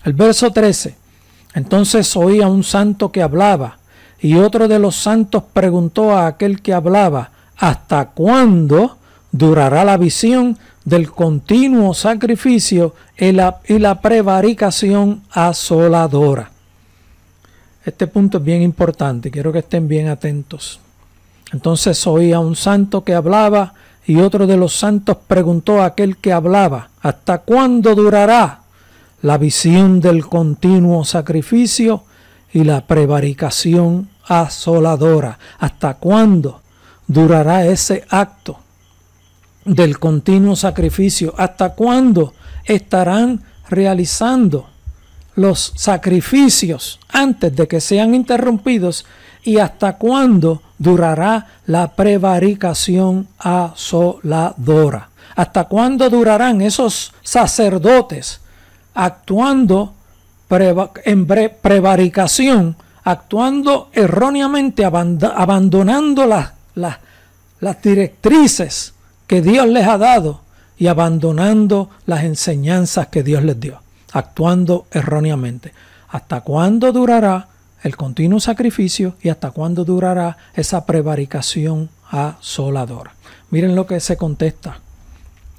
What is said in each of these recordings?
El verso 13. Entonces oía un santo que hablaba, y otro de los santos preguntó a aquel que hablaba: ¿hasta cuándo durará la visión del continuo sacrificio y la prevaricación asoladora? Este punto es bien importante, quiero que estén bien atentos. Entonces oía un santo que hablaba, y otro de los santos preguntó a aquel que hablaba: ¿hasta cuándo durará la visión del continuo sacrificio y la prevaricación asoladora? ¿Hasta cuándo durará ese acto del continuo sacrificio? ¿Hasta cuándo estarán realizando los sacrificios antes de que sean interrumpidos? ¿Y hasta cuándo durará la prevaricación asoladora? ¿Hasta cuándo durarán esos sacerdotes actuando en prevaricación, actuando erróneamente, abandonando las directrices que Dios les ha dado y abandonando las enseñanzas que Dios les dio, actuando erróneamente? ¿Hasta cuándo durará el continuo sacrificio y hasta cuándo durará esa prevaricación asoladora? Miren lo que se contesta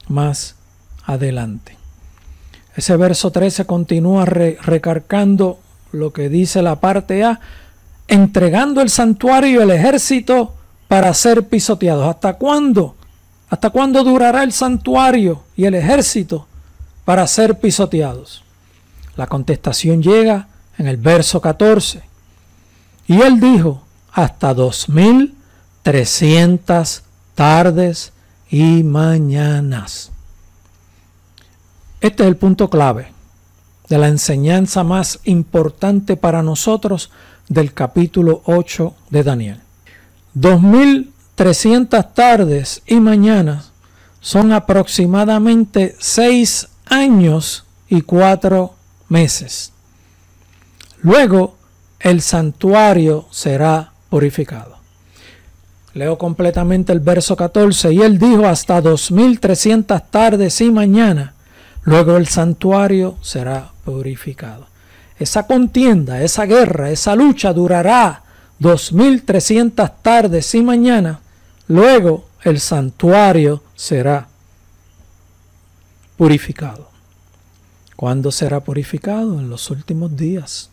más adelante. Ese verso 13 continúa recargando lo que dice la parte A: entregando el santuario y el ejército para ser pisoteados. ¿Hasta cuándo? ¿Hasta cuándo durará el santuario y el ejército para ser pisoteados? La contestación llega en el verso 14. Y él dijo: hasta 2300 tardes y mañanas. Este es el punto clave de la enseñanza más importante para nosotros del capítulo 8 de Daniel. 2300 tardes y mañanas son aproximadamente 6 años y 4 meses. Luego el santuario será purificado. Leo completamente el verso 14. Y él dijo: hasta 2300 tardes y mañana, luego el santuario será purificado. Esa contienda, esa guerra, esa lucha durará 2300 tardes y mañana, luego el santuario será purificado. ¿Cuándo será purificado? En los últimos días,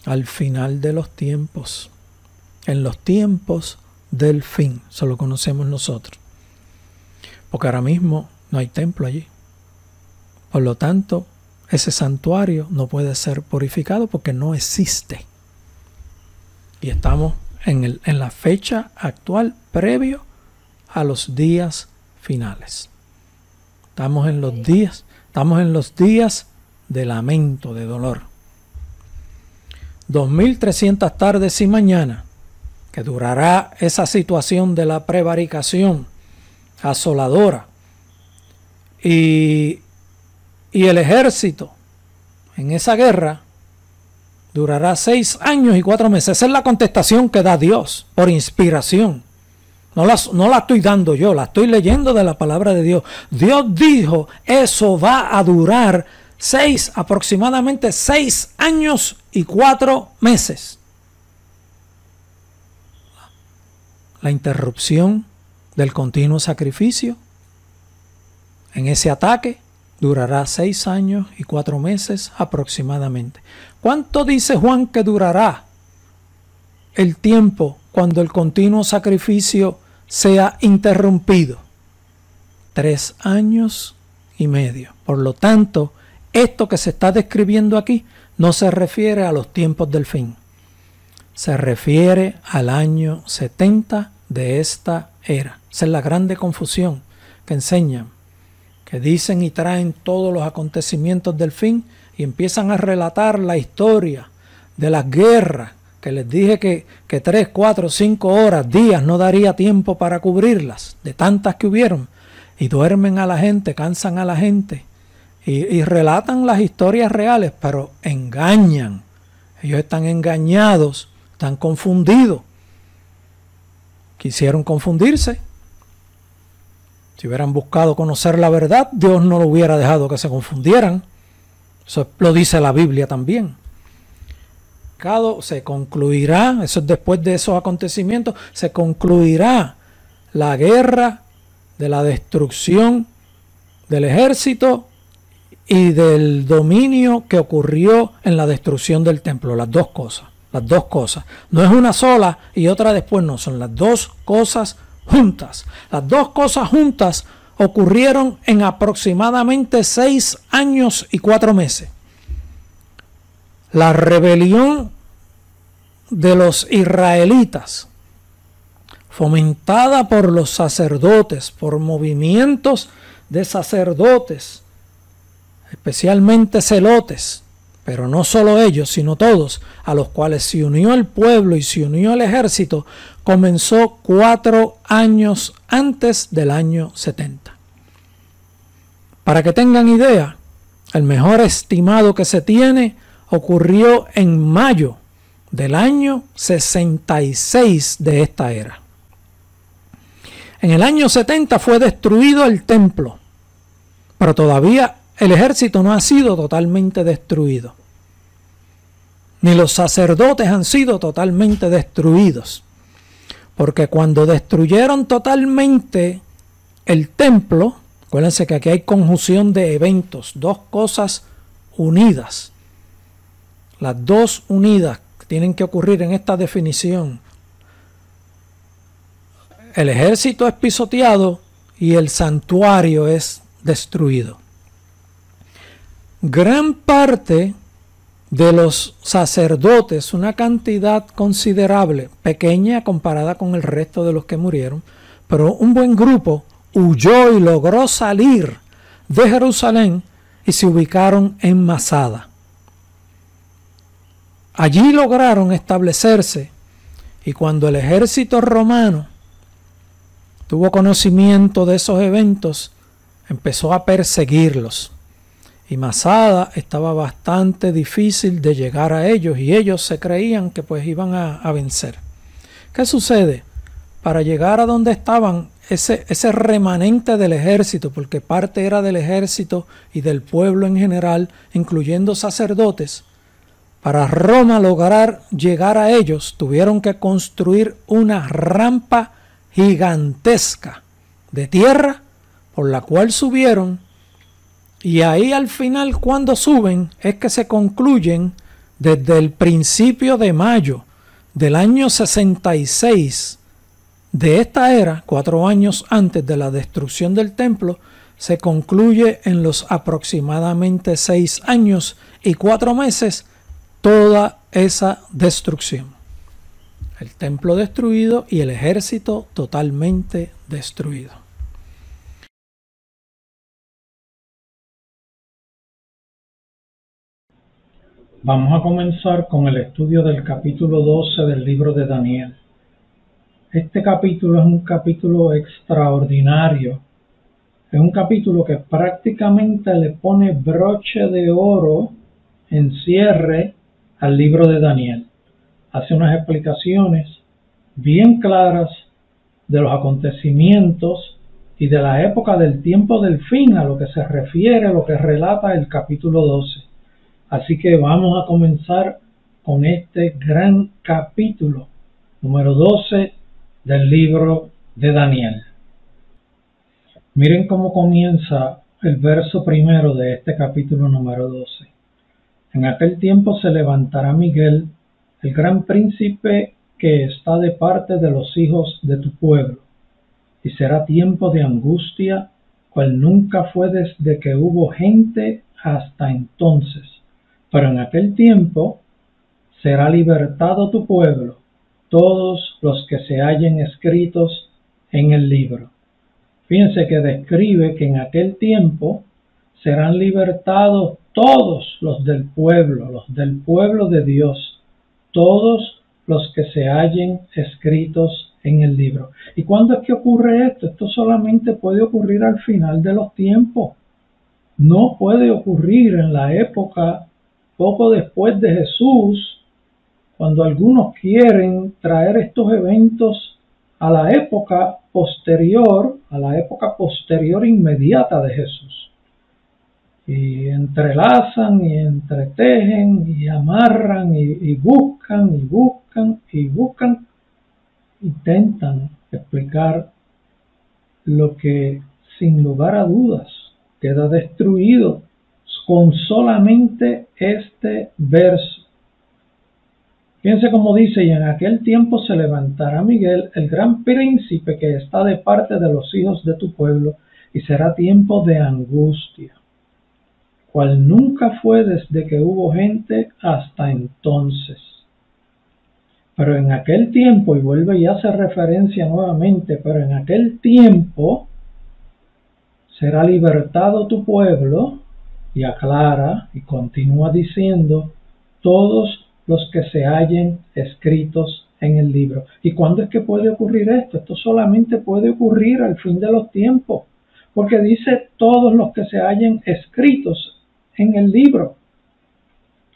al final de los tiempos, en los tiempos del fin. Eso lo conocemos nosotros, porque ahora mismo no hay templo allí. Por lo tanto, ese santuario no puede ser purificado porque no existe. Y estamos en la fecha actual previo a los días finales. Estamos en los días de lamento, de dolor. 2300 tardes y mañana, que durará esa situación de la prevaricación asoladora. Y el ejército en esa guerra durará 6 años y 4 meses. Esa es la contestación que da Dios por inspiración. No la estoy dando yo, la estoy leyendo de la palabra de Dios. Dios dijo: eso va a durar aproximadamente 6 años y 4 meses. La interrupción del continuo sacrificio en ese ataque durará 6 años y 4 meses aproximadamente. ¿Cuánto dice Juan que durará el tiempo cuando el continuo sacrificio sea interrumpido? 3 años y medio. Por lo tanto, esto que se está describiendo aquí no se refiere a los tiempos del fin. Se refiere al año 70 de esta era. Esa es la grande confusión que enseñan, que dicen y traen todos los acontecimientos del fin y empiezan a relatar la historia de las guerras, que les dije que 3, 4, 5 horas, días no daría tiempo para cubrirlas, de tantas que hubieron, y duermen a la gente, cansan a la gente, y relatan las historias reales, pero engañan. Ellos están engañados, están confundidos. Quisieron confundirse. Si hubieran buscado conocer la verdad, Dios no lo hubiera dejado que se confundieran. Eso lo dice la Biblia también. Se concluirá, eso es después de esos acontecimientos, se concluirá la guerra de la destrucción del ejército y del dominio que ocurrió en la destrucción del templo. Las dos cosas. No es una sola y otra después, no, son las dos cosas juntas. Las dos cosas juntas ocurrieron en aproximadamente 6 años y 4 meses. La rebelión de los israelitas, fomentada por los sacerdotes, por movimientos de sacerdotes, especialmente celotes, pero no solo ellos, sino todos, a los cuales se unió el pueblo y se unió el ejército, comenzó 4 años antes del año 70. Para que tengan idea, el mejor estimado que se tiene ocurrió en mayo del año 66 de esta era. En el año 70 fue destruido el templo, pero todavía el ejército no ha sido totalmente destruido, ni los sacerdotes han sido totalmente destruidos, porque cuando destruyeron totalmente el templo, acuérdense que aquí hay conjunción de eventos, dos cosas unidas, las dos unidas que tienen que ocurrir en esta definición. El ejército es pisoteado y el santuario es destruido. Gran parte de los sacerdotes, una cantidad considerable, pequeña comparada con el resto de los que murieron, pero un buen grupo huyó y logró salir de Jerusalén y se ubicaron en Masada. Allí lograron establecerse y cuando el ejército romano tuvo conocimiento de esos eventos, empezó a perseguirlos. Y Masada estaba bastante difícil de llegar a ellos y ellos se creían que pues iban a vencer. ¿Qué sucede? Para llegar a donde estaban ese remanente del ejército, porque parte era del ejército y del pueblo en general, incluyendo sacerdotes, para Roma lograr llegar a ellos tuvieron que construir una rampa gigantesca de tierra por la cual subieron. Y ahí al final, cuando suben, es que se concluyen desde el principio de mayo del año 66 de esta era, 4 años antes de la destrucción del templo, se concluye en los aproximadamente 6 años y 4 meses toda esa destrucción. El templo destruido y el ejército totalmente destruido. Vamos a comenzar con el estudio del capítulo 12 del libro de Daniel. Este capítulo es un capítulo extraordinario. Es un capítulo que prácticamente le pone broche de oro en cierre al libro de Daniel. Hace unas explicaciones bien claras de los acontecimientos y de la época del tiempo del fin, a lo que se refiere, a lo que relata el capítulo 12. Así que vamos a comenzar con este gran capítulo, número 12 del libro de Daniel. Miren cómo comienza el verso primero de este capítulo número 12. En aquel tiempo se levantará Miguel, el gran príncipe que está de parte de los hijos de tu pueblo, y será tiempo de angustia, cual nunca fue desde que hubo gente hasta entonces. Pero en aquel tiempo será libertado tu pueblo, todos los que se hallen escritos en el libro. Fíjense que describe que en aquel tiempo serán libertados todos los del pueblo de Dios, todos los que se hallen escritos en el libro. ¿Y cuándo es que ocurre esto? Esto solamente puede ocurrir al final de los tiempos. No puede ocurrir en la época poco después de Jesús, cuando algunos quieren traer estos eventos a la época posterior inmediata de Jesús. y entrelazan y entretejen y amarran y buscan y buscan y buscan, intentan explicar lo que sin lugar a dudas queda destruido con solamente este verso. Fíjense cómo dice: y en aquel tiempo se levantará Miguel, el gran príncipe que está de parte de los hijos de tu pueblo, y será tiempo de angustia, cual nunca fue desde que hubo gente hasta entonces. Pero en aquel tiempo, y vuelve y hace referencia nuevamente, pero en aquel tiempo será libertado tu pueblo, y aclara y continúa diciendo, todos los que se hallen escritos en el libro. ¿Y cuándo es que puede ocurrir esto? Esto solamente puede ocurrir al fin de los tiempos, porque dice todos los que se hallen escritos en el libro.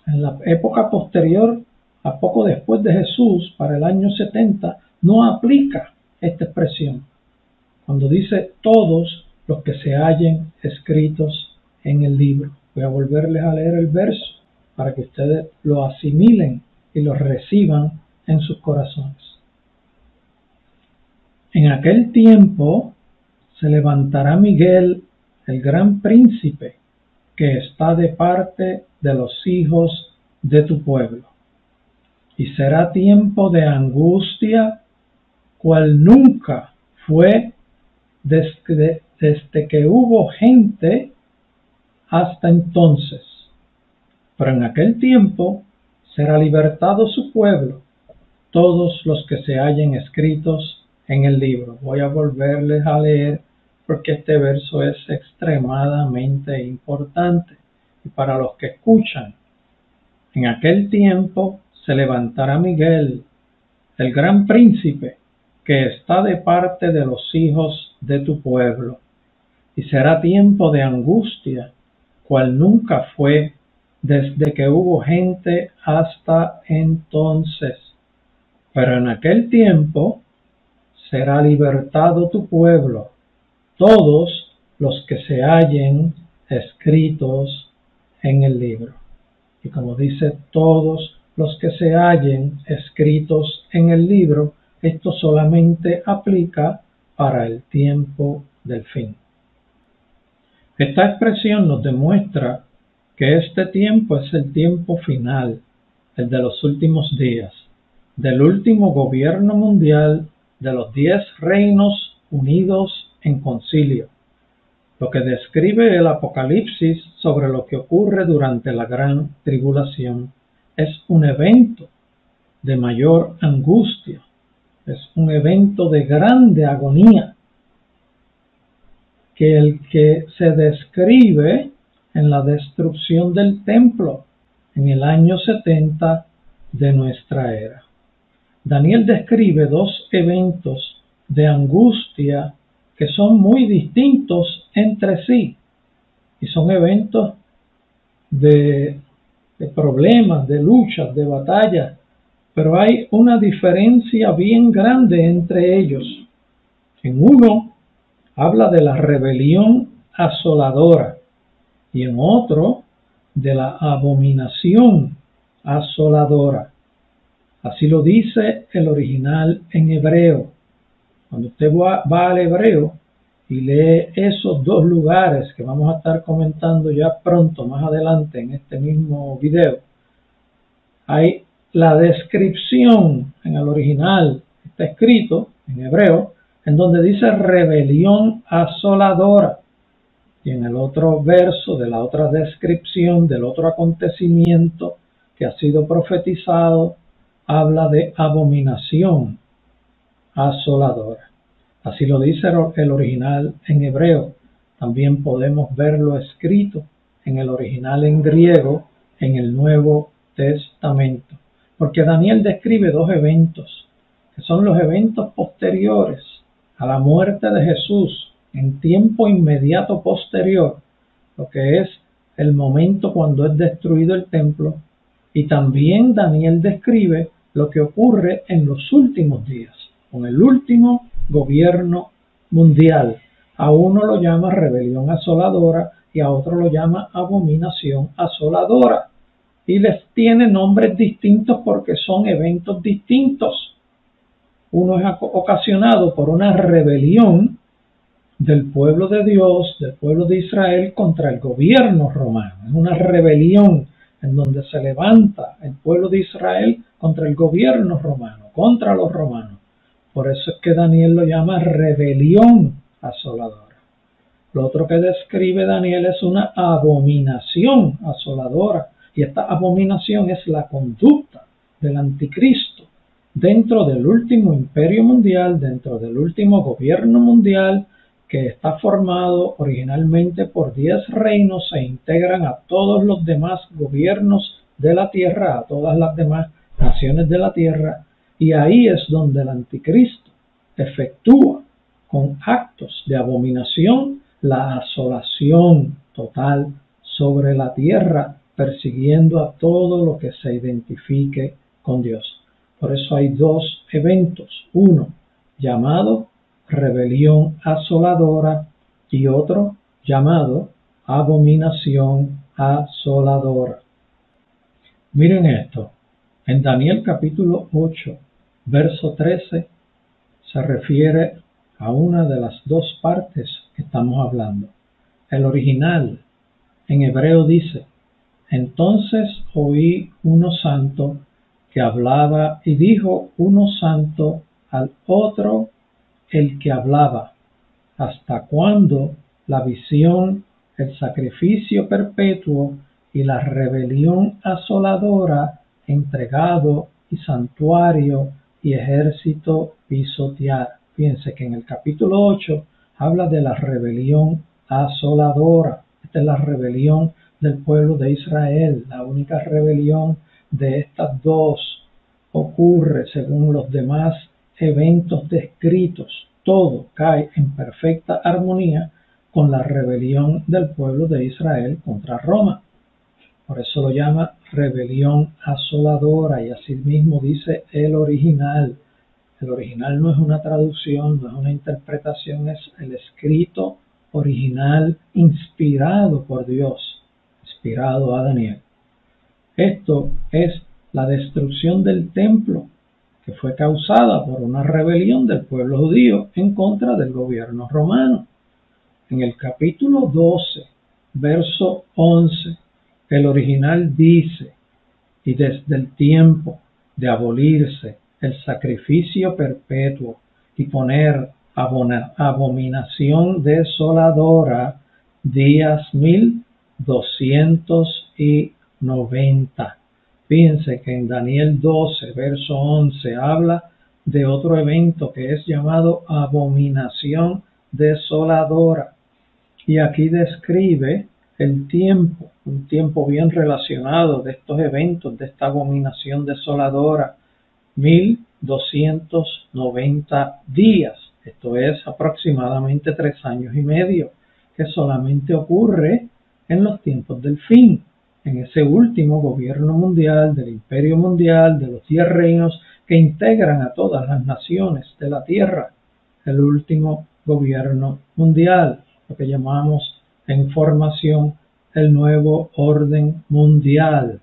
En la época posterior, a poco después de Jesús, para el año 70, no aplica esta expresión. Cuando dice todos los que se hallen escritos en el libro. Voy a volverles a leer el verso para que ustedes lo asimilen y lo reciban en sus corazones. En aquel tiempo se levantará Miguel, el gran príncipe, que está de parte de los hijos de tu pueblo. Y será tiempo de angustia, cual nunca fue desde que hubo gente hasta entonces. Pero en aquel tiempo será libertado su pueblo, todos los que se hallen escritos en el libro. Voy a volverles a leer porque este verso es extremadamente importante. Y para los que escuchan, en aquel tiempo se levantará Miguel, el gran príncipe, que está de parte de los hijos de tu pueblo, y será tiempo de angustia, cual nunca fue desde que hubo gente hasta entonces. Pero en aquel tiempo será libertado tu pueblo, todos los que se hallen escritos en el libro. Y como dice todos los que se hallen escritos en el libro, esto solamente aplica para el tiempo del fin. Esta expresión nos demuestra que este tiempo es el tiempo final, el de los últimos días, del último gobierno mundial de los 10 reinos unidos en concilio, lo que describe el Apocalipsis sobre lo que ocurre durante la gran tribulación. Es un evento de mayor angustia, es un evento de grande agonía, que el que se describe en la destrucción del templo en el año 70 de nuestra era. Daniel describe dos eventos de angustia que son muy distintos entre sí, y son eventos de problemas, de luchas, de batallas, pero hay una diferencia bien grande entre ellos. En uno habla de la rebelión asoladora y en otro de la abominación asoladora. Así lo dice el original en hebreo. Cuando usted va al hebreo y lee esos dos lugares que vamos a estar comentando ya pronto, más adelante en este mismo video, hay la descripción en el original, está escrito en hebreo, en donde dice rebelión asoladora. Y en el otro verso de la otra descripción del otro acontecimiento que ha sido profetizado, habla de abominación asoladora. Así lo dice el original en hebreo. También podemos verlo escrito en el original en griego en el Nuevo Testamento. Porque Daniel describe dos eventos, que son los eventos posteriores a la muerte de Jesús, en tiempo inmediato posterior, lo que es el momento cuando es destruido el templo, y también Daniel describe lo que ocurre en los últimos días, con el último gobierno mundial. A uno lo llama rebelión asoladora y a otro lo llama abominación asoladora. Y les tiene nombres distintos porque son eventos distintos. Uno es ocasionado por una rebelión del pueblo de Dios, del pueblo de Israel contra el gobierno romano. Es una rebelión en donde se levanta el pueblo de Israel contra el gobierno romano, contra los romanos. Por eso es que Daniel lo llama rebelión asoladora. Lo otro que describe Daniel es una abominación asoladora. Y esta abominación es la conducta del anticristo dentro del último imperio mundial, dentro del último gobierno mundial, que está formado originalmente por 10 reinos, se integran a todos los demás gobiernos de la tierra, a todas las demás naciones de la tierra, y ahí es donde el anticristo efectúa con actos de abominación la asolación total sobre la tierra, persiguiendo a todo lo que se identifique con Dios. Por eso hay dos eventos, uno llamado rebelión asoladora y otro llamado abominación asoladora. Miren esto, en Daniel capítulo 8, verso 13, se refiere a una de las dos partes que estamos hablando. El original en hebreo dice: entonces oí uno santo que hablaba y dijo uno santo al otro el que hablaba: ¿hasta cuándo la visión, el sacrificio perpetuo y la rebelión asoladora, entregado y santuario y ejército pisotear? Fíjense que en el capítulo 8 habla de la rebelión asoladora. Esta es la rebelión del pueblo de Israel. La única rebelión de estas dos ocurre según los demás eventos descritos. Todo cae en perfecta armonía con la rebelión del pueblo de Israel contra Roma. Por eso lo llama rebelión asoladora, y así mismo dice el original. El original no es una traducción, no es una interpretación, es el escrito original inspirado por Dios, inspirado a Daniel. Esto es la destrucción del templo, que fue causada por una rebelión del pueblo judío en contra del gobierno romano. En el capítulo 12, verso 11, el original dice: y desde el tiempo de abolirse el sacrificio perpetuo y poner abominación desoladora, días 1290. Fíjense que en Daniel 12, verso 11, habla de otro evento que es llamado abominación desoladora. Y aquí describe el tiempo, un tiempo bien relacionado de estos eventos, de esta abominación desoladora: 1290 días. Esto es aproximadamente 3 años y medio, que solamente ocurre en los tiempos del fin, en ese último gobierno mundial, del imperio mundial, de los 10 reinos que integran a todas las naciones de la tierra, el último gobierno mundial, lo que llamamos en formación el nuevo orden mundial.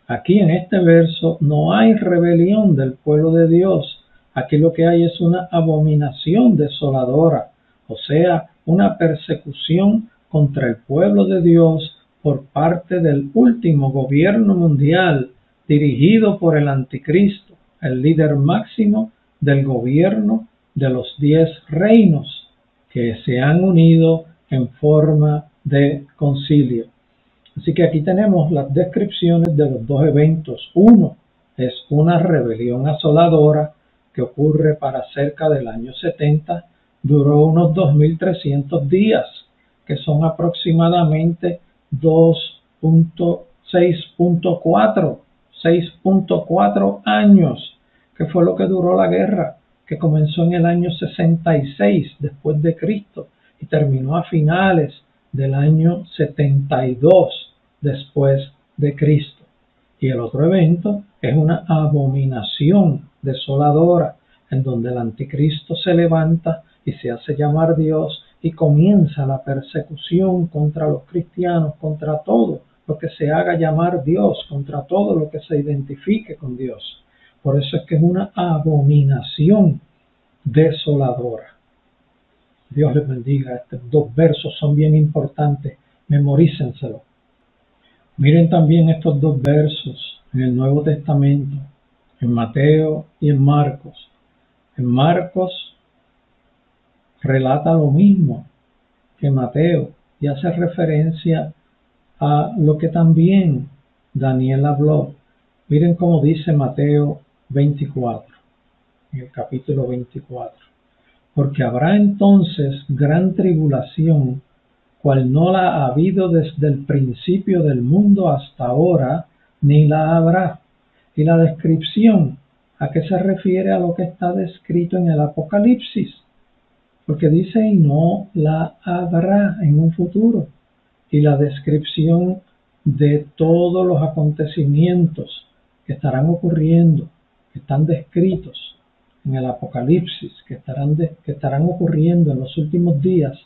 Aquí en este verso no hay rebelión del pueblo de Dios. Aquí lo que hay es una abominación desoladora, o sea, una persecución contra el pueblo de Dios por parte del último gobierno mundial, dirigido por el anticristo, el líder máximo del gobierno de los 10 reinos que se han unido en forma de concilio. Así que aquí tenemos las descripciones de los dos eventos. Uno es una rebelión asoladora que ocurre para cerca del año 70, duró unos 2300 días, que son aproximadamente 6.4 años, que fue lo que duró la guerra, que comenzó en el año 66 después de Cristo y terminó a finales del año 72 después de Cristo. Y el otro evento es una abominación desoladora, en donde el anticristo se levanta y se hace llamar Dios y comienza la persecución contra los cristianos, contra todo lo que se haga llamar Dios, contra todo lo que se identifique con Dios. Por eso es que es una abominación desoladora. Dios les bendiga. Estos dos versos son bien importantes, memorícenselo. Miren también estos dos versos en el Nuevo Testamento, en Mateo y en Marcos. En Marcos relata lo mismo que Mateo y hace referencia a lo que también Daniel habló. Miren cómo dice Mateo 24, en el capítulo 24. Porque habrá entonces gran tribulación, cual no la ha habido desde el principio del mundo hasta ahora, ni la habrá. Y la descripción, ¿a qué se refiere? A lo que está descrito en el Apocalipsis. Porque dice, y no la habrá en un futuro. Y la descripción de todos los acontecimientos que estarán ocurriendo, que están descritos en el Apocalipsis, que estarán ocurriendo en los últimos días,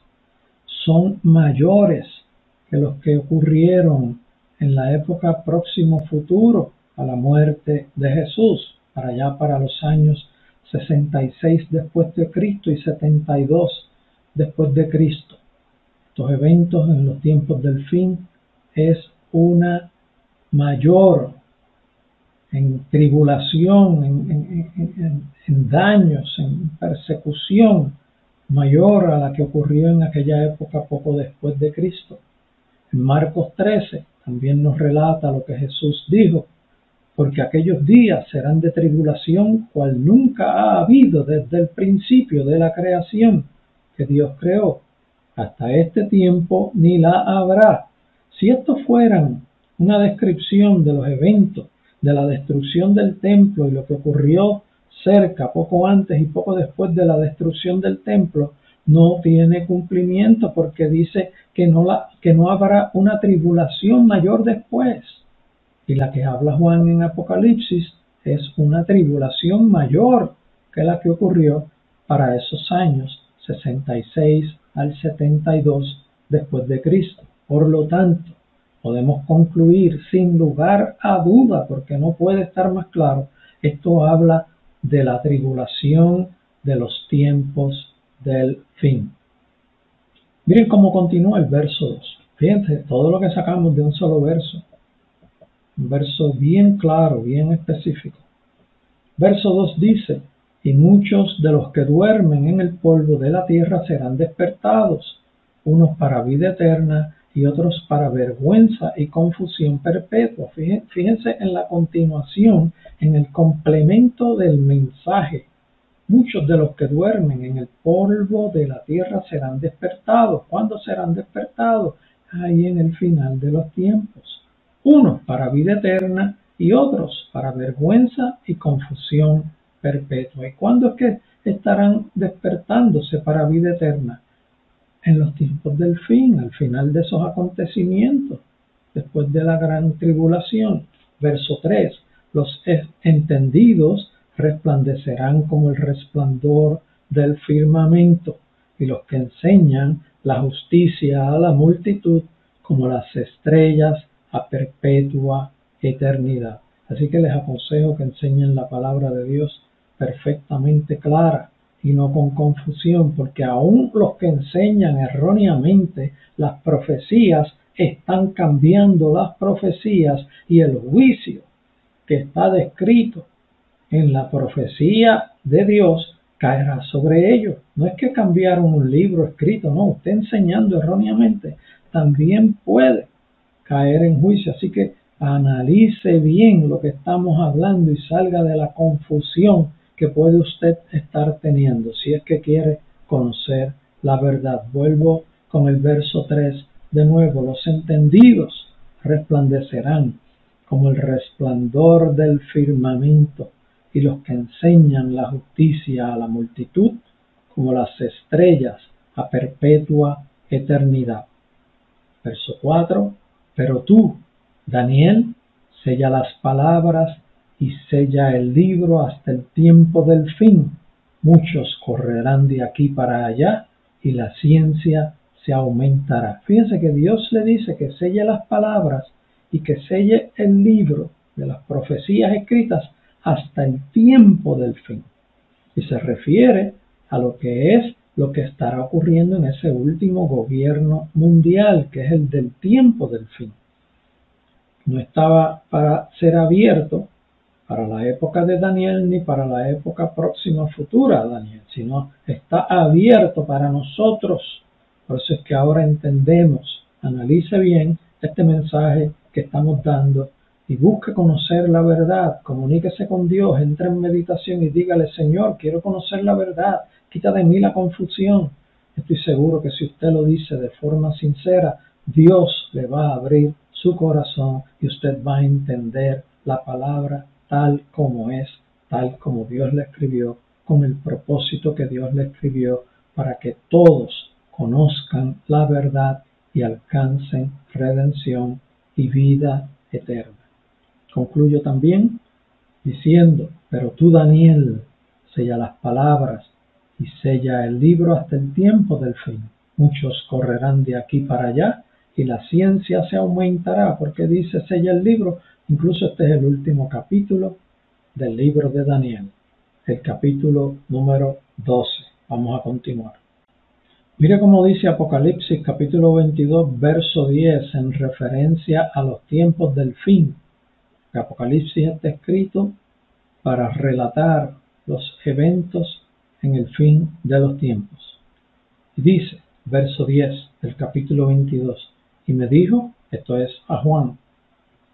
son mayores que los que ocurrieron en la época próximo futuro a la muerte de Jesús, para allá para los años 66 después de Cristo y 72 después de Cristo. Estos eventos en los tiempos del fin es una mayor en tribulación, en daños, en persecución mayor a la que ocurrió en aquella época poco después de Cristo. En Marcos 13 también nos relata lo que Jesús dijo, porque aquellos días serán de tribulación cual nunca ha habido desde el principio de la creación que Dios creó. Hasta este tiempo ni la habrá. Si estos fueran una descripción de los eventos de la destrucción del templo y lo que ocurrió cerca, poco antes y poco después de la destrucción del templo, no tiene cumplimiento, porque dice que no habrá una tribulación mayor después. Y la que habla Juan en Apocalipsis es una tribulación mayor que la que ocurrió para esos años 66 al 72 después de Cristo. Por lo tanto, podemos concluir sin lugar a duda, porque no puede estar más claro, esto habla de la tribulación de los tiempos del fin. Miren cómo continúa el verso 2. Fíjense, todo lo que sacamos de un solo verso. Un verso bien claro, bien específico. Verso 2 dice, y muchos de los que duermen en el polvo de la tierra serán despertados, unos para vida eterna y otros para vergüenza y confusión perpetua. Fíjense en la continuación, en el complemento del mensaje. Muchos de los que duermen en el polvo de la tierra serán despertados. ¿Cuándo serán despertados? Ahí en el final de los tiempos. Unos para vida eterna y otros para vergüenza y confusión perpetua. ¿Y cuándo es que estarán despertándose para vida eterna? En los tiempos del fin, al final de esos acontecimientos, después de la gran tribulación. Verso 3, los entendidos resplandecerán como el resplandor del firmamento, y los que enseñan la justicia a la multitud como las estrellas a perpetua eternidad. Así que les aconsejo que enseñen la palabra de Dios perfectamente clara y no con confusión, porque aún los que enseñan erróneamente las profecías están cambiando las profecías, y el juicio que está descrito en la profecía de Dios caerá sobre ellos. No es que cambiaron un libro escrito, no, usted enseñando erróneamente también puede caer en juicio. Así que analice bien lo que estamos hablando y salga de la confusión que puede usted estar teniendo, si es que quiere conocer la verdad. Vuelvo con el verso 3 de nuevo. Los entendidos resplandecerán como el resplandor del firmamento, y los que enseñan la justicia a la multitud como las estrellas a perpetua eternidad. Verso 4. Pero tú, Daniel, sella las palabras y sella el libro hasta el tiempo del fin. Muchos correrán de aquí para allá y la ciencia se aumentará. Fíjense que Dios le dice que selle las palabras y que selle el libro de las profecías escritas hasta el tiempo del fin. Y se refiere a lo que estará ocurriendo en ese último gobierno mundial, que es el del tiempo del fin. No estaba para ser abierto para la época de Daniel ni para la época próxima futura a Daniel, sino está abierto para nosotros. Por eso es que ahora entendemos, analice bien este mensaje que estamos dando y busque conocer la verdad, comuníquese con Dios, entre en meditación y dígale: Señor, quiero conocer la verdad, quita de mí la confusión. Estoy seguro que si usted lo dice de forma sincera, Dios le va a abrir su corazón y usted va a entender la palabra tal como es, tal como Dios la escribió, con el propósito que Dios la escribió, para que todos conozcan la verdad y alcancen redención y vida eterna. Concluyo también diciendo: pero tú, Daniel, sella las palabras y sella el libro hasta el tiempo del fin. Muchos correrán de aquí para allá y la ciencia se aumentará. Porque dice sella el libro. Incluso este es el último capítulo del libro de Daniel, el capítulo número 12. Vamos a continuar. Mire cómo dice Apocalipsis capítulo 22, verso 10, en referencia a los tiempos del fin. Apocalipsis está escrito para relatar los eventos en el fin de los tiempos. Y dice, verso 10 del capítulo 22, y me dijo, esto es a Juan: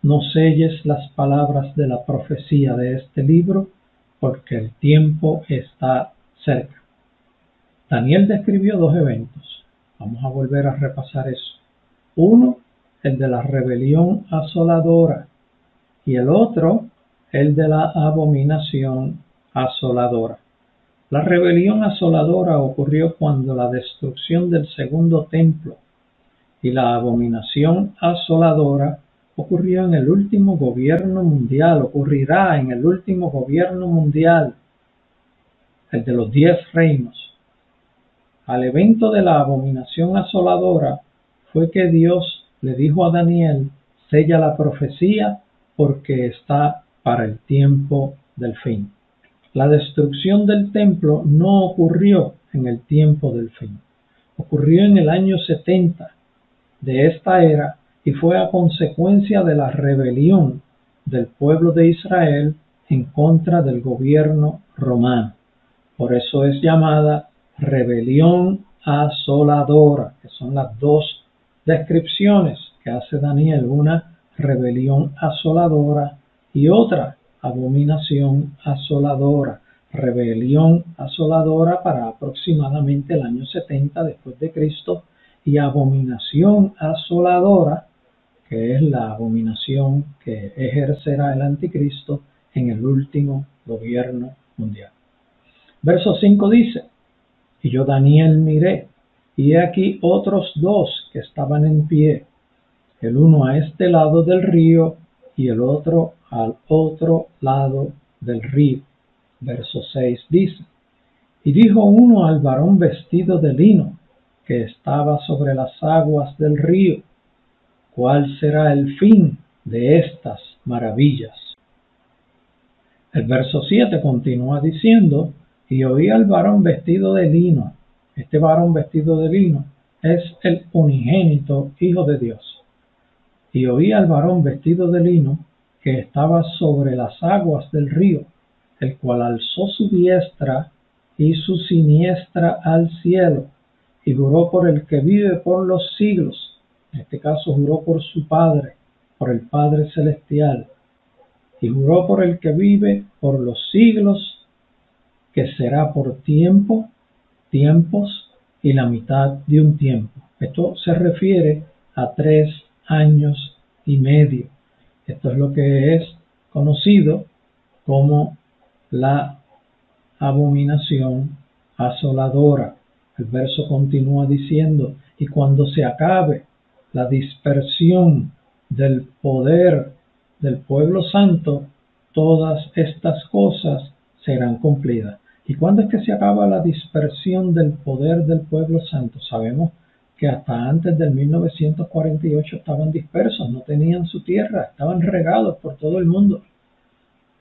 no selles las palabras de la profecía de este libro, porque el tiempo está cerca. Daniel describió dos eventos. Vamos a volver a repasar eso. Uno, el de la rebelión asoladora, y el otro, el de la abominación asoladora. La rebelión asoladora ocurrió cuando la destrucción del segundo templo, y la abominación asoladora ocurrió en el último gobierno mundial, ocurrirá en el último gobierno mundial, el de los 10 reinos. Al evento de la abominación asoladora fue que Dios le dijo a Daniel: sella la profecía porque está para el tiempo del fin. La destrucción del templo no ocurrió en el tiempo del fin. Ocurrió en el año 70 de esta era y fue a consecuencia de la rebelión del pueblo de Israel en contra del gobierno romano. Por eso es llamada rebelión asoladora, que son las dos descripciones que hace Daniel: una rebelión asoladora y otra abominación asoladora. Rebelión asoladora para aproximadamente el año 70 después de Cristo, y abominación asoladora, que es la abominación que ejercerá el anticristo en el último gobierno mundial. Verso 5 dice: y yo, Daniel, miré, y he aquí otros dos que estaban en pie, el uno a este lado del río y el otro al otro lado del río. Verso 6 dice: y dijo uno al varón vestido de lino que estaba sobre las aguas del río: ¿cuál será el fin de estas maravillas? El verso 7 continúa diciendo: y oí al varón vestido de lino. Este varón vestido de lino es el unigénito Hijo de Dios. Y oí al varón vestido de lino que estaba sobre las aguas del río, el cual alzó su diestra y su siniestra al cielo, y juró por el que vive por los siglos. En este caso juró por su Padre, por el Padre Celestial, y juró por el que vive por los siglos, que será por tiempo, tiempos y la mitad de un tiempo. Esto se refiere a 3 años y medio. Esto es lo que es conocido como la abominación asoladora. El verso continúa diciendo: y cuando se acabe la dispersión del poder del pueblo santo, todas estas cosas serán cumplidas. ¿Y cuándo es que se acaba la dispersión del poder del pueblo santo? Sabemos que hasta antes del 1948 estaban dispersos, no tenían su tierra, estaban regados por todo el mundo.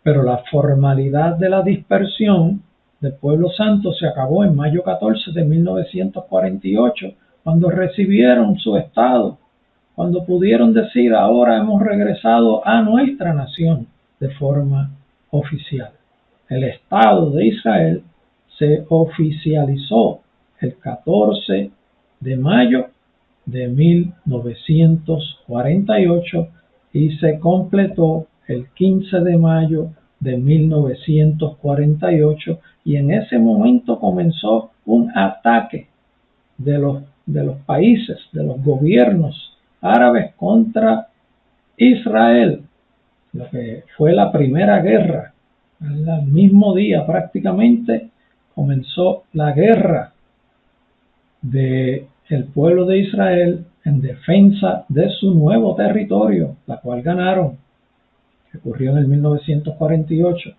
Pero la formalidad de la dispersión del pueblo santo se acabó en mayo 14 de 1948, cuando recibieron su estado, cuando pudieron decir: ahora hemos regresado a nuestra nación de forma oficial. El Estado de Israel se oficializó el 14 de mayo de 1948 y se completó el 15 de mayo de 1948, y en ese momento comenzó un ataque de los países, de los gobiernos árabes contra Israel, lo que fue la primera guerra. Al mismo día prácticamente comenzó la guerra del pueblo de Israel en defensa de su nuevo territorio, la cual ganaron, que ocurrió en el 1948.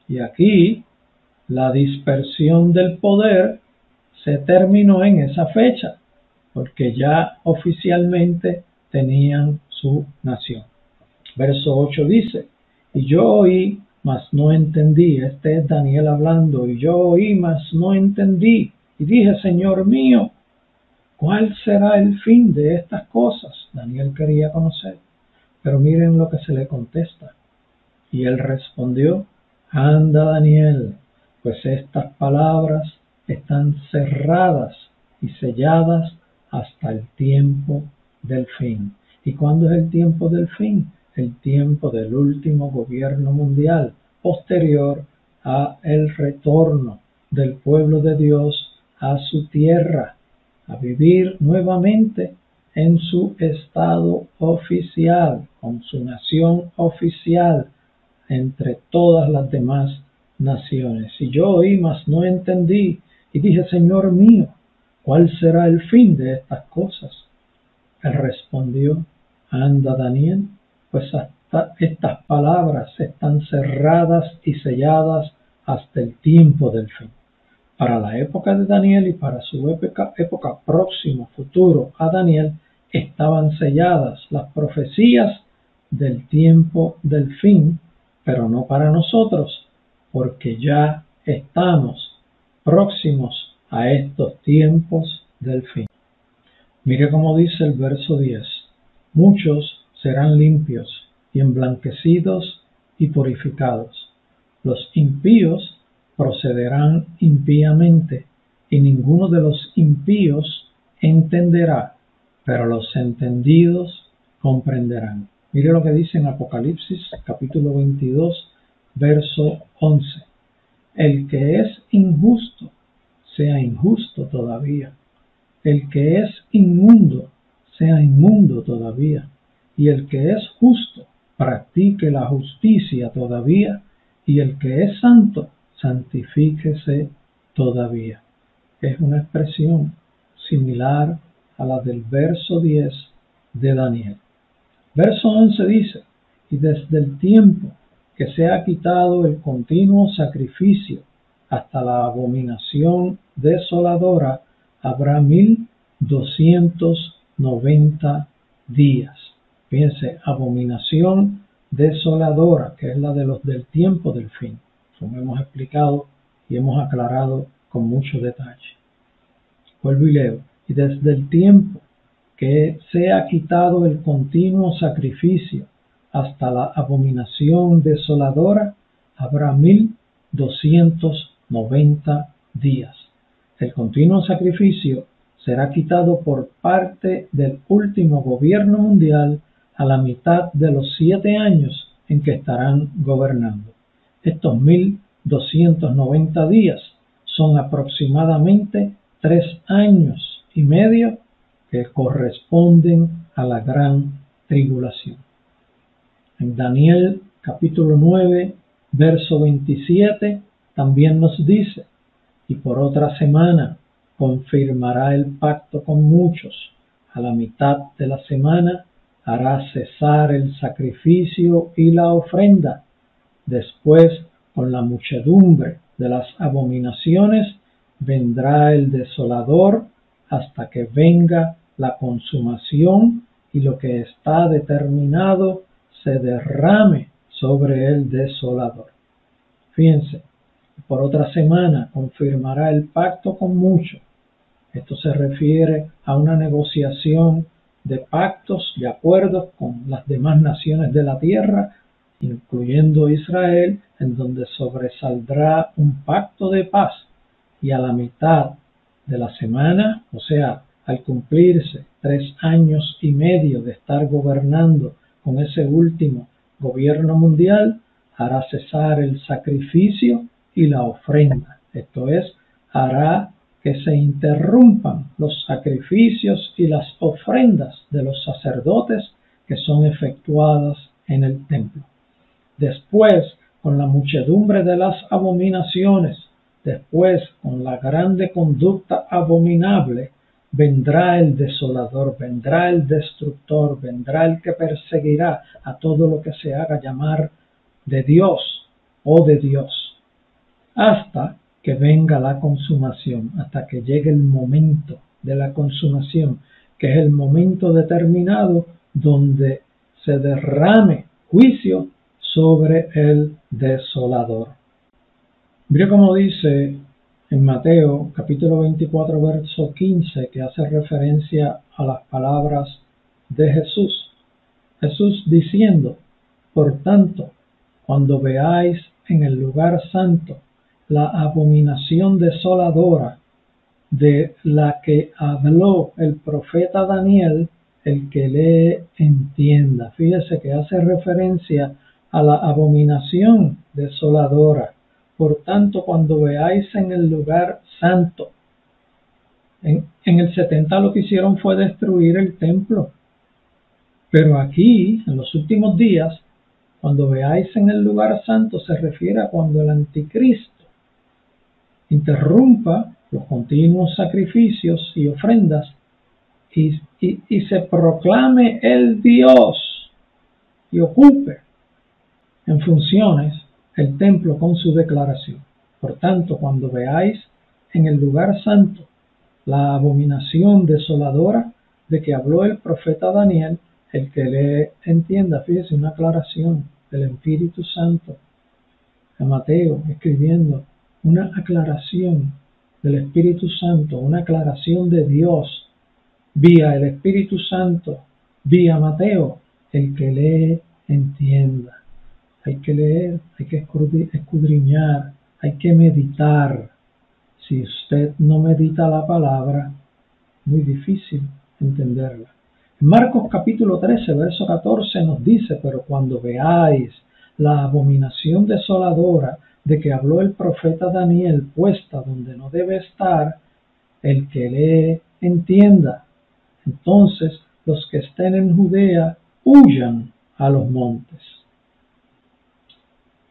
Y aquí la dispersión del poder se terminó en esa fecha, porque ya oficialmente tenían su nación. Verso 8 dice: y yo oí, mas no entendí. Este es Daniel hablando. Y yo oí, mas no entendí. Y dije: Señor mío, ¿cuál será el fin de estas cosas? Daniel quería conocer. Pero miren lo que se le contesta. Y él respondió: anda, Daniel, pues estas palabras están cerradas y selladas hasta el tiempo del fin. ¿Y cuándo es el tiempo del fin? El tiempo del último gobierno mundial, posterior a el retorno del pueblo de Dios a su tierra, a vivir nuevamente en su estado oficial, con su nación oficial, entre todas las demás naciones. Y yo oí, mas no entendí, y dije: Señor mío, ¿cuál será el fin de estas cosas? Él respondió: anda, Daniel, pues hasta estas palabras están cerradas y selladas hasta el tiempo del fin. Para la época de Daniel y para su época próximo, futuro a Daniel, estaban selladas las profecías del tiempo del fin, pero no para nosotros, porque ya estamos próximos a estos tiempos del fin. Mire cómo dice el verso 10: muchos serán limpios y emblanquecidos y purificados. Los impíos procederán impíamente, y ninguno de los impíos entenderá, pero los entendidos comprenderán. Mire lo que dice en Apocalipsis capítulo 22, verso 11. El que es injusto, sea injusto todavía. El que es inmundo, sea inmundo todavía. Y el que es justo, practique la justicia todavía. Y el que es santo, santifíquese todavía. Es una expresión similar a la del verso 10 de Daniel. Verso 11 dice: y desde el tiempo que se ha quitado el continuo sacrificio hasta la abominación desoladora, habrá 1290 días. Fíjense, abominación desoladora, que es la de los del tiempo del fin, como hemos explicado y hemos aclarado con mucho detalle. Vuelvo y leo: y desde el tiempo que se ha quitado el continuo sacrificio hasta la abominación desoladora, habrá 1290 días. El continuo sacrificio será quitado por parte del último gobierno mundial a la mitad de los 7 años en que estarán gobernando. Estos 1290 días son aproximadamente 3 años y medio que corresponden a la gran tribulación. En Daniel capítulo 9, verso 27, también nos dice: y por otra semana confirmará el pacto con muchos. A la mitad de la semana hará cesar el sacrificio y la ofrenda. Después, con la muchedumbre de las abominaciones vendrá el desolador hasta que venga la consumación y lo que está determinado se derrame sobre el desolador. Fíjense, por otra semana confirmará el pacto con muchos. Esto se refiere a una negociación de pactos y acuerdos con las demás naciones de la tierra, incluyendo Israel, en donde sobresaldrá un pacto de paz. Y a la mitad de la semana, o sea, al cumplirse 3 años y medio de estar gobernando con ese último gobierno mundial, hará cesar el sacrificio y la ofrenda. Esto es, hará que se interrumpan los sacrificios y las ofrendas de los sacerdotes que son efectuadas en el templo. Después, con la muchedumbre de las abominaciones, después, con la grande conducta abominable, vendrá el desolador, vendrá el destructor, vendrá el que perseguirá a todo lo que se haga llamar de Dios o de Dios, hasta que venga la consumación, hasta que llegue el momento de la consumación, que es el momento determinado donde se derrame juicio sobre el desolador. Mira cómo dice en Mateo capítulo 24 verso 15, que hace referencia a las palabras de Jesús. Jesús diciendo: por tanto, cuando veáis en el lugar santo la abominación desoladora de la que habló el profeta Daniel, el que lee entienda. Fíjese que hace referencia a la abominación desoladora. Por tanto, cuando veáis en el lugar santo, en el 70 lo que hicieron fue destruir el templo. Pero aquí, en los últimos días, cuando veáis en el lugar santo, se refiere a cuando el anticristo interrumpa los continuos sacrificios y ofrendas y se proclame el Dios y ocupe en funciones el templo con su declaración. Por tanto, cuando veáis en el lugar santo la abominación desoladora de que habló el profeta Daniel, el que le entienda, fíjese, una aclaración del Espíritu Santo a Mateo, escribiendo una aclaración del Espíritu Santo, una aclaración de Dios vía el Espíritu Santo, vía Mateo. El que lee entienda. Hay que leer, hay que escudriñar, hay que meditar. Si usted no medita la palabra, muy difícil entenderla. En Marcos capítulo 13, verso 14 nos dice: pero cuando veáis la abominación desoladora de que habló el profeta Daniel puesta donde no debe estar, el que lee entienda. Entonces los que estén en Judea huyan a los montes.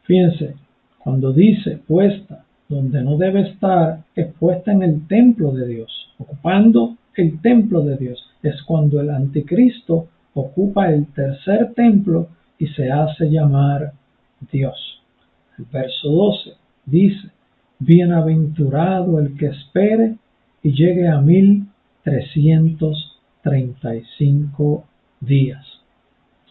Fíjense, cuando dice puesta donde no debe estar, es puesta en el templo de Dios, ocupando el templo de Dios. Es cuando el anticristo ocupa el tercer templo y se hace llamar Dios. El verso 12 dice: bienaventurado el que espere y llegue a 1335 días.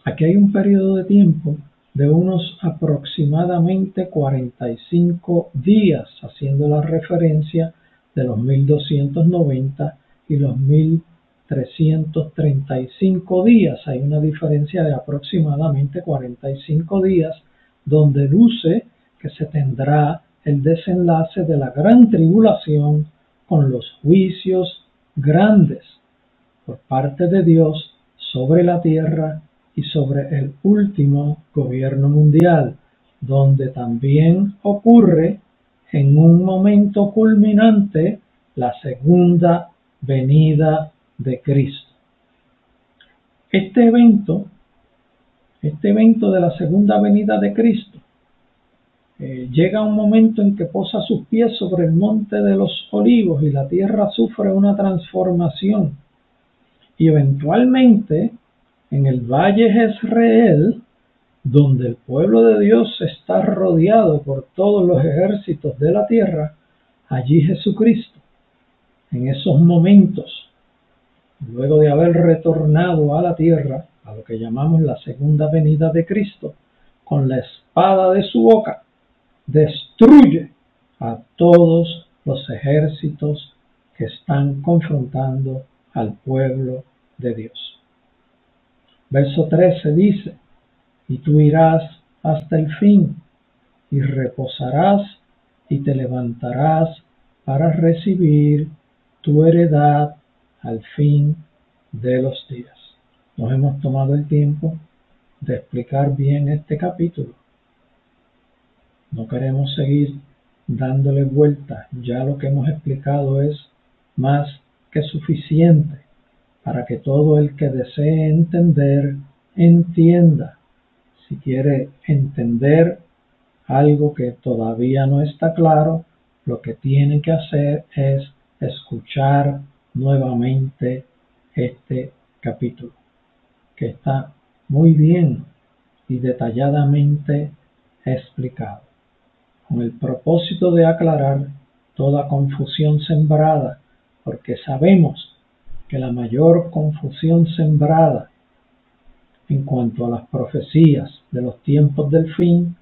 Aquí hay un periodo de tiempo de unos aproximadamente 45 días, haciendo la referencia de los 1290 y los 1335 días. Hay una diferencia de aproximadamente 45 días, donde luce que se tendrá el desenlace de la gran tribulación con los juicios grandes por parte de Dios sobre la tierra y sobre el último gobierno mundial, donde también ocurre en un momento culminante la segunda venida de Cristo. Este evento de la segunda venida de Cristo llega un momento en que posa sus pies sobre el monte de los olivos y la tierra sufre una transformación, y eventualmente en el valle Jezreel donde el pueblo de Dios está rodeado por todos los ejércitos de la tierra, allí Jesucristo, en esos momentos, luego de haber retornado a la tierra, a lo que llamamos la segunda venida de Cristo, con la espada de su boca, destruye a todos los ejércitos que están confrontando al pueblo de Dios. Verso 13 dice: y tú irás hasta el fin, y reposarás y te levantarás para recibir tu heredad al fin de los días. Nos hemos tomado el tiempo de explicar bien este capítulo. No queremos seguir dándole vueltas. Ya lo que hemos explicado es más que suficiente para que todo el que desee entender, entienda. Si quiere entender algo que todavía no está claro, lo que tiene que hacer es escuchar nuevamente este capítulo, que está muy bien y detalladamente explicado, con el propósito de aclarar toda confusión sembrada, porque sabemos que la mayor confusión sembrada en cuanto a las profecías de los tiempos del fin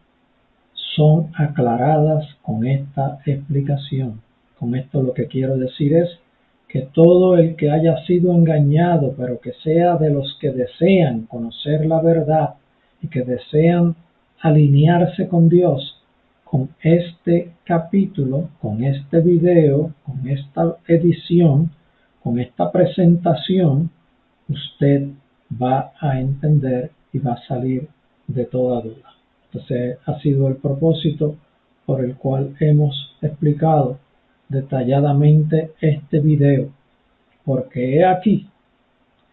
son aclaradas con esta explicación. Con esto lo que quiero decir es que todo el que haya sido engañado, pero que sea de los que desean conocer la verdad y que desean alinearse con Dios, con este capítulo, con este video, con esta edición, con esta presentación, usted va a entender y va a salir de toda duda. Entonces ha sido el propósito por el cual hemos explicado detalladamente este video, porque he aquí,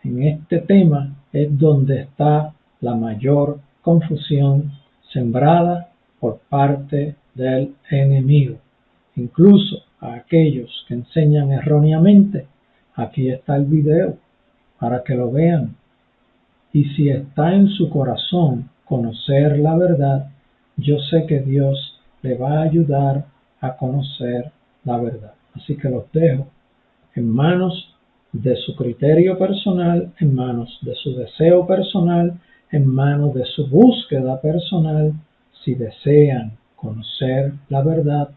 en este tema es donde está la mayor confusión sembrada por parte del enemigo. Incluso a aquellos que enseñan erróneamente, aquí está el video para que lo vean. Y si está en su corazón conocer la verdad, yo sé que Dios le va a ayudar a conocer la verdad. Así que los dejo en manos de su criterio personal, en manos de su deseo personal, en manos de su búsqueda personal. Si desean conocer la verdad,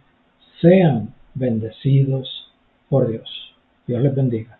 sean bendecidos por Dios. Dios les bendiga.